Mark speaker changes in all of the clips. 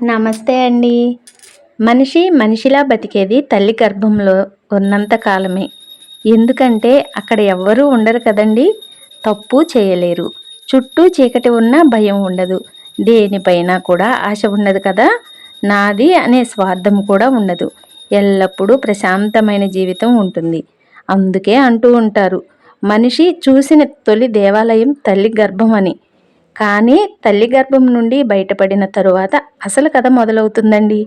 Speaker 1: నమస్తే అండి. మనిషి మనిషిలా బతికేది తల్లి గర్భంలో ఉన్నంత కాలమే. ఎందుకంటే అక్కడ ఎవ్వరూ ఉండరు కదండీ! తప్పు చేయలేరు. చుట్టూ చీకటి ఉన్నా భయం ఉండదు. దేనిపైన కూడా ఆశ ఉండదు కదా! నాది అనే స్వార్థం కూడా ఉండదు. ఎల్లప్పుడూ ప్రశాంతమైన జీవితం ఉంటుంది. అందుకే అంటూ ఉంటారు, మనిషి చూసిన తొలి దేవాలయం తల్లి గర్భం అని. కానీ తల్లి గర్భం నుండి బయటపడిన తరువాత అసలు కథ మొదలవుతుందండి.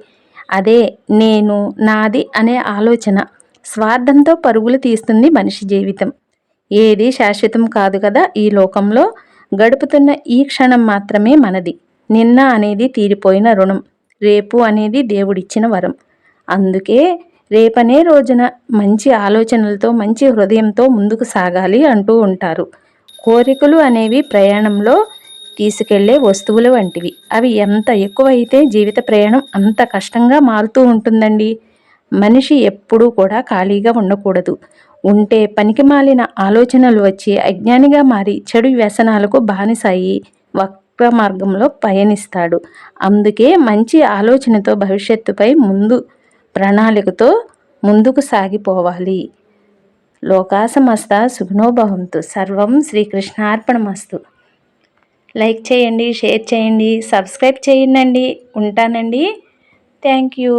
Speaker 1: అదే నేను, నాది అనే ఆలోచన. స్వార్థంతో పరుగులు తీస్తుంది మనిషి జీవితం. ఏది శాశ్వతం కాదు కదా ఈ లోకంలో. గడుపుతున్న ఈ క్షణం మాత్రమే మనది. నిన్న అనేది తీరిపోయిన రుణం. రేపు అనేది దేవుడిచ్చిన వరం. అందుకే రేపనే రోజున మంచి ఆలోచనలతో, మంచి హృదయంతో ముందుకు సాగాలి అంటూ ఉంటారు. కోరికలు అనేవి ప్రయాణంలో తీసుకెళ్లే వస్తువులు వంటివి. అవి ఎంత ఎక్కువైతే జీవిత ప్రయాణం అంత కష్టంగా మారుతూ ఉంటుందండి. మనిషి ఎప్పుడూ కూడా ఖాళీగా ఉండకూడదు. ఉంటే పనికిమాలిన ఆలోచనలు వచ్చి అజ్ఞానిగా మారి చెడు వ్యసనాలకు బానిసాయి వక్ర మార్గంలో పయనిస్తాడు. అందుకే మంచి ఆలోచనతో భవిష్యత్తుపై ప్రణాళికతో ముందుకు సాగిపోవాలి. లోకా సమస్త సుఖినో భవంతు. సర్వం శ్రీకృష్ణార్పణమస్తు. లైక్ చేయండి, షేర్ చేయండి, సబ్స్క్రైబ్ చేయండి. ఉంటానండి. Thank you.